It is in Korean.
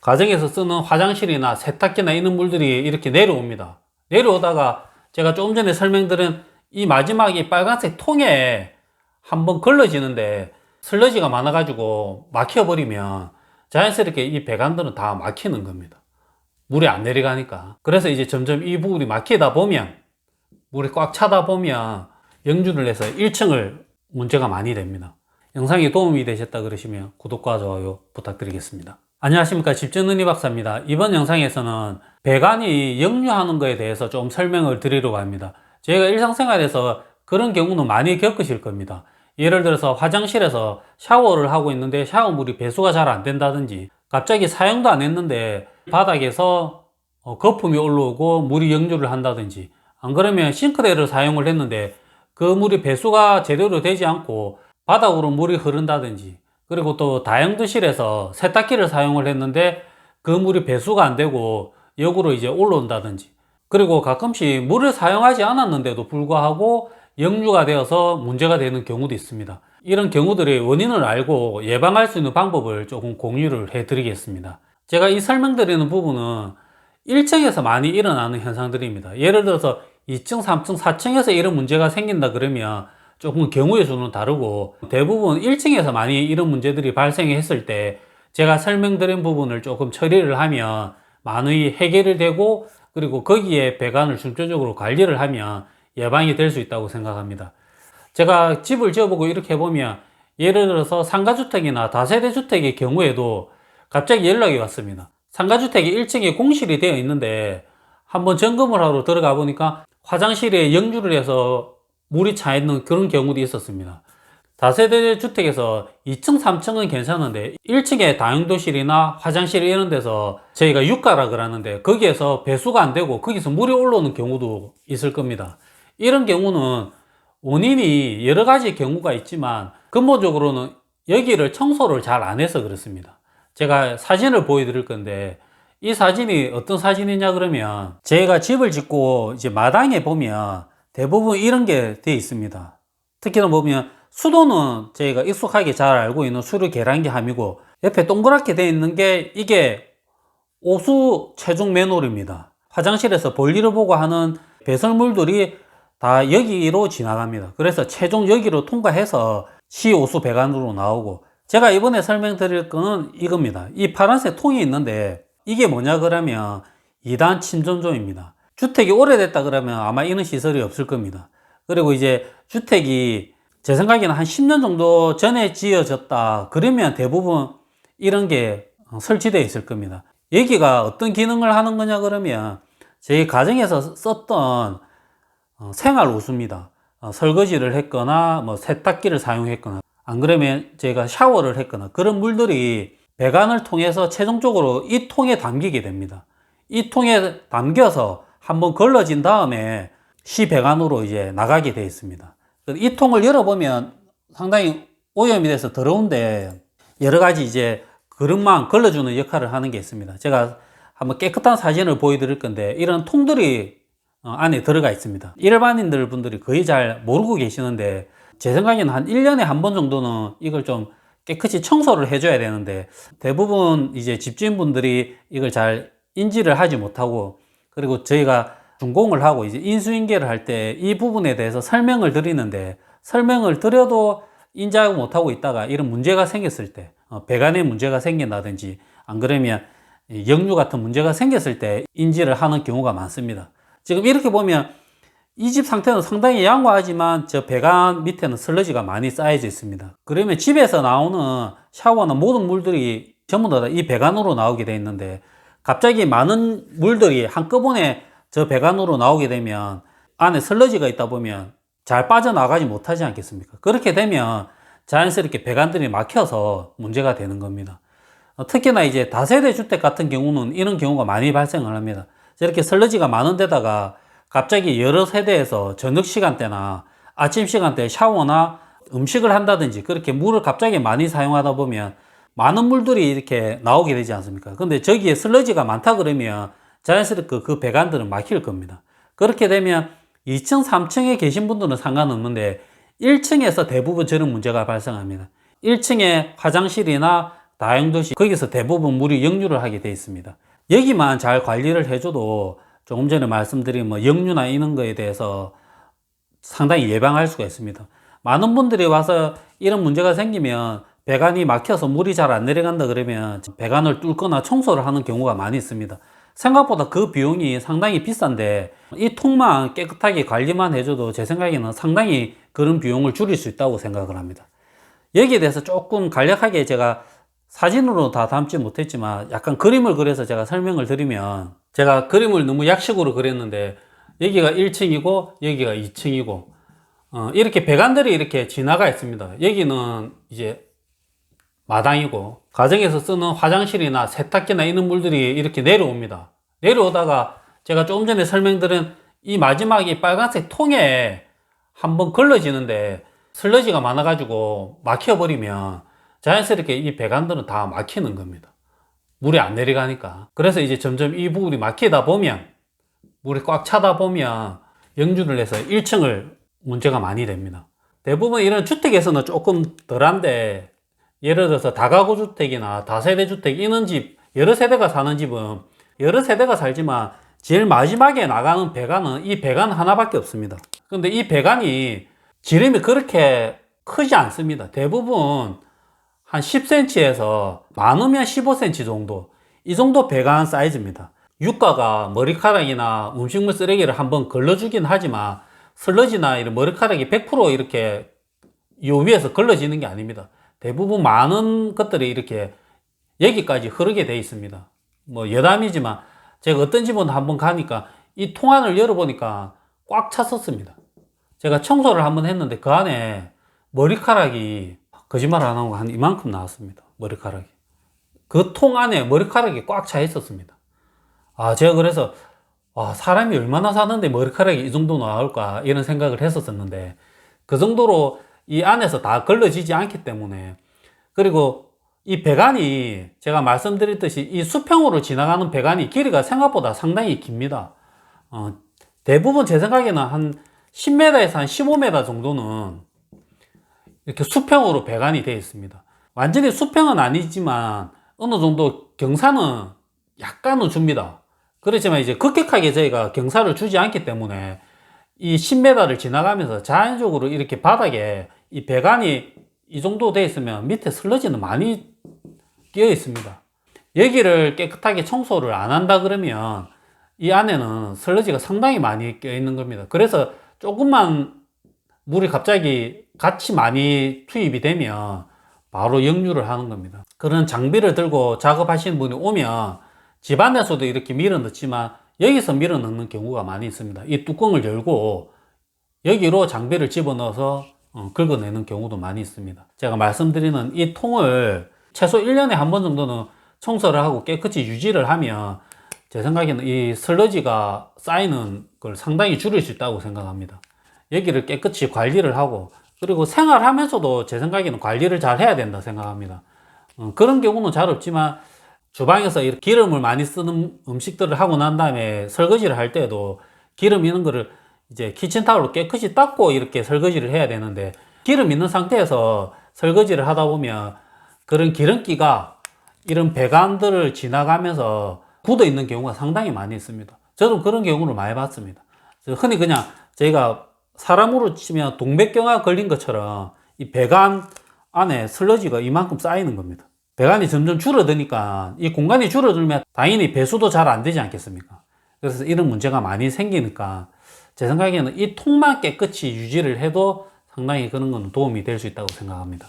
가정에서 쓰는 화장실이나 세탁기나 이런 물들이 이렇게 내려옵니다. 내려오다가 제가 조금 전에 설명드린 이 마지막에 빨간색 통에 한번 걸러지는데 슬러지가 많아가지고 막혀버리면 자연스럽게 이 배관들은 다 막히는 겁니다. 물이 안 내려가니까. 그래서 이제 점점 이 부분이 막히다 보면, 물이 꽉 차다 보면 역류를 해서 1층을 문제가 많이 됩니다. 영상이 도움이 되셨다 그러시면 구독과 좋아요 부탁드리겠습니다. 안녕하십니까, 집짓는 이박사입니다. 이번 영상에서는 배관이 역류하는 것에 대해서 좀 설명을 드리려고 합니다. 저희가 일상생활에서 그런 경우는 많이 겪으실 겁니다. 예를 들어서 화장실에서 샤워를 하고 있는데 샤워물이 배수가 잘 안 된다든지, 갑자기 사용도 안 했는데 바닥에서 거품이 올라오고 물이 역류를 한다든지, 안 그러면 싱크대를 사용을 했는데 그 물이 배수가 제대로 되지 않고 바닥으로 물이 흐른다든지, 그리고 또 다용도실에서 세탁기를 사용을 했는데 그 물이 배수가 안 되고 역으로 이제 올라온다든지, 그리고 가끔씩 물을 사용하지 않았는데도 불구하고 역류가 되어서 문제가 되는 경우도 있습니다. 이런 경우들의 원인을 알고 예방할 수 있는 방법을 조금 공유를 해 드리겠습니다. 제가 이 설명드리는 부분은 1층에서 많이 일어나는 현상들입니다. 예를 들어서 2층, 3층, 4층에서 이런 문제가 생긴다 그러면 조금 경우의 수는 다르고, 대부분 1층에서 많이 이런 문제들이 발생했을 때 제가 설명드린 부분을 조금 처리를 하면 많이 해결이 되고, 그리고 거기에 배관을 중점적으로 관리를 하면 예방이 될 수 있다고 생각합니다. 제가 집을 지어보고 이렇게 해보면, 예를 들어서 상가주택이나 다세대 주택의 경우에도 갑자기 연락이 왔습니다. 상가주택이 1층에 공실이 되어 있는데 한번 점검을 하러 들어가 보니까 화장실에 역류를 해서 물이 차 있는 그런 경우도 있었습니다. 다세대 주택에서 2층, 3층은 괜찮은데 1층에 다용도실이나 화장실 이런 데서 저희가 유가라 그러는데 거기에서 배수가 안 되고 거기서 물이 올라오는 경우도 있을 겁니다. 이런 경우는 원인이 여러 가지 경우가 있지만 근본적으로는 여기를 청소를 잘 안 해서 그렇습니다. 제가 사진을 보여드릴 건데, 이 사진이 어떤 사진이냐 그러면, 제가 집을 짓고 이제 마당에 보면 대부분 이런 게 되어 있습니다. 특히나 보면 수도는 저희가 익숙하게 잘 알고 있는 수로 계량기 함이고, 옆에 동그랗게 되어 있는 게 이게 오수 최종 맨홀입니다. 화장실에서 볼일을 보고 하는 배설물들이 다 여기로 지나갑니다. 그래서 최종 여기로 통과해서 시오수 배관으로 나오고, 제가 이번에 설명드릴 거는 이겁니다. 이 파란색 통이 있는데 이게 뭐냐 그러면 2단 침전조입니다. 주택이 오래됐다 그러면 아마 이런 시설이 없을 겁니다. 그리고 이제 주택이 제 생각에는 한 10년 정도 전에 지어졌다 그러면 대부분 이런 게 설치되어 있을 겁니다. 여기가 어떤 기능을 하는 거냐 그러면, 저희 가정에서 썼던 생활 오수입니다. 설거지를 했거나 뭐 세탁기를 사용했거나, 안 그러면 제가 샤워를 했거나 그런 물들이 배관을 통해서 최종적으로 이 통에 담기게 됩니다. 이 통에 담겨서 한번 걸러진 다음에 시배관으로 이제 나가게 되어 있습니다. 이 통을 열어보면 상당히 오염이 돼서 더러운데 여러 가지 이제 그릇만 걸러주는 역할을 하는 게 있습니다. 제가 한번 깨끗한 사진을 보여드릴 건데, 이런 통들이 안에 들어가 있습니다. 일반인들 분들이 거의 잘 모르고 계시는데, 제 생각에는 한 1년에 한 번 정도는 이걸 좀 깨끗이 청소를 해줘야 되는데, 대부분 이제 집주인분들이 이걸 잘 인지를 하지 못하고, 그리고 저희가 준공을 하고 이제 인수인계를 할 때 이 부분에 대해서 설명을 드리는데, 설명을 드려도 인지하고 못하고 있다가 이런 문제가 생겼을 때, 배관에 문제가 생긴다든지, 안 그러면 역류 같은 문제가 생겼을 때 인지를 하는 경우가 많습니다. 지금 이렇게 보면 이 집 상태는 상당히 양호하지만 저 배관 밑에는 슬러지가 많이 쌓여져 있습니다. 그러면 집에서 나오는 샤워나 모든 물들이 전부 다 이 배관으로 나오게 돼 있는데, 갑자기 많은 물들이 한꺼번에 저 배관으로 나오게 되면 안에 슬러지가 있다 보면 잘 빠져나가지 못하지 않겠습니까? 그렇게 되면 자연스럽게 배관들이 막혀서 문제가 되는 겁니다. 특히나 이제 다세대 주택 같은 경우는 이런 경우가 많이 발생을 합니다. 저렇게 슬러지가 많은 데다가 갑자기 여러 세대에서 저녁 시간대나 아침 시간대에 샤워나 음식을 한다든지 그렇게 물을 갑자기 많이 사용하다 보면 많은 물들이 이렇게 나오게 되지 않습니까? 근데 저기에 슬러지가 많다 그러면 자연스럽게 그 배관들은 막힐 겁니다. 그렇게 되면 2층, 3층에 계신 분들은 상관없는데 1층에서 대부분 저런 문제가 발생합니다. 1층에 화장실이나 다용도시 거기서 대부분 물이 역류를 하게 되어 있습니다. 여기만 잘 관리를 해줘도 조금 전에 말씀드린 뭐 역류나 이런 거에 대해서 상당히 예방할 수가 있습니다. 많은 분들이 와서 이런 문제가 생기면 배관이 막혀서 물이 잘 안 내려간다 그러면 배관을 뚫거나 청소를 하는 경우가 많이 있습니다. 생각보다 그 비용이 상당히 비싼데 이 통만 깨끗하게 관리만 해줘도 제 생각에는 상당히 그런 비용을 줄일 수 있다고 생각을 합니다. 여기에 대해서 조금 간략하게 제가 사진으로 다 담지 못했지만 약간 그림을 그려서 제가 설명을 드리면, 제가 그림을 너무 약식으로 그렸는데 여기가 1층이고 여기가 2층이고 이렇게 배관들이 이렇게 지나가 있습니다. 여기는 이제 마당이고 가정에서 쓰는 화장실이나 세탁기나 이런 물들이 이렇게 내려옵니다. 내려오다가 제가 조금 전에 설명드린 이 마지막에 빨간색 통에 한번 걸러지는데 슬러지가 많아가지고 막혀버리면 자연스럽게 이 배관들은 다 막히는 겁니다. 물이 안 내려가니까. 그래서 이제 점점 이 부분이 막히다 보면, 물이 꽉 차다 보면 역류를 해서 1층을 문제가 많이 됩니다. 대부분 이런 주택에서는 조금 덜한데, 예를 들어서 다가구 주택이나 다세대 주택 이런 집, 여러 세대가 사는 집은 여러 세대가 살지만 제일 마지막에 나가는 배관은 이 배관 하나밖에 없습니다. 근데 이 배관이 지름이 그렇게 크지 않습니다. 대부분 한 10cm에서 많으면 15cm 정도, 이 정도 배관 사이즈입니다. 유가가 머리카락이나 음식물 쓰레기를 한번 걸러주긴 하지만 슬러지나 이런 머리카락이 100% 이렇게 요 위에서 걸러지는 게 아닙니다. 대부분 많은 것들이 이렇게 여기까지 흐르게 되어 있습니다. 뭐 여담이지만 제가 어떤 집은 한번 가니까 이 통안을 열어보니까 꽉 찼었습니다. 제가 청소를 한번 했는데 그 안에 머리카락이, 거짓말 안 하고 한 이만큼 나왔습니다. 머리카락이. 그 통 안에 머리카락이 꽉 차 있었습니다. 제가 그래서 사람이 얼마나 사는데 머리카락이 이 정도 나올까 이런 생각을 했었는데, 그 정도로 이 안에서 다 걸러지지 않기 때문에. 그리고 이 배관이 제가 말씀드렸듯이 이 수평으로 지나가는 배관이 길이가 생각보다 상당히 깁니다. 대부분 제 생각에는 한 10m에서 한 15m 정도는 이렇게 수평으로 배관이 되어 있습니다. 완전히 수평은 아니지만 어느 정도 경사는 약간은 줍니다. 그렇지만 이제 급격하게 저희가 경사를 주지 않기 때문에 이 10m를 지나가면서 자연적으로 이렇게 바닥에 이 배관이 이 정도 되어 있으면 밑에 슬러지는 많이 끼어 있습니다. 여기를 깨끗하게 청소를 안 한다 그러면 이 안에는 슬러지가 상당히 많이 끼어 있는 겁니다. 그래서 조금만 물이 갑자기 같이 많이 투입이 되면 바로 역류를 하는 겁니다. 그런 장비를 들고 작업하시는 분이 오면 집안에서도 이렇게 밀어 넣지만 여기서 밀어 넣는 경우가 많이 있습니다. 이 뚜껑을 열고 여기로 장비를 집어넣어서 긁어내는 경우도 많이 있습니다. 제가 말씀드리는 이 통을 최소 1년에 한 번 정도는 청소를 하고 깨끗이 유지를 하면 제 생각에는 이 슬러지가 쌓이는 걸 상당히 줄일 수 있다고 생각합니다. 여기를 깨끗이 관리를 하고, 그리고 생활하면서도 제 생각에는 관리를 잘 해야 된다 생각합니다. 그런 경우는 잘 없지만 주방에서 이렇게 기름을 많이 쓰는 음식들을 하고 난 다음에 설거지를 할 때도 기름 있는 거를 이제 키친타올로 깨끗이 닦고 이렇게 설거지를 해야 되는데, 기름 있는 상태에서 설거지를 하다 보면 그런 기름기가 이런 배관들을 지나가면서 굳어 있는 경우가 상당히 많이 있습니다. 저도 그런 경우를 많이 봤습니다. 흔히 그냥 저희가 사람으로 치면 동맥경화 걸린 것처럼 이 배관 안에 슬러지가 이만큼 쌓이는 겁니다. 배관이 점점 줄어드니까 이 공간이 줄어들면 당연히 배수도 잘 안 되지 않겠습니까? 그래서 이런 문제가 많이 생기니까 제 생각에는 이 통만 깨끗이 유지를 해도 상당히 그런 건 도움이 될 수 있다고 생각합니다.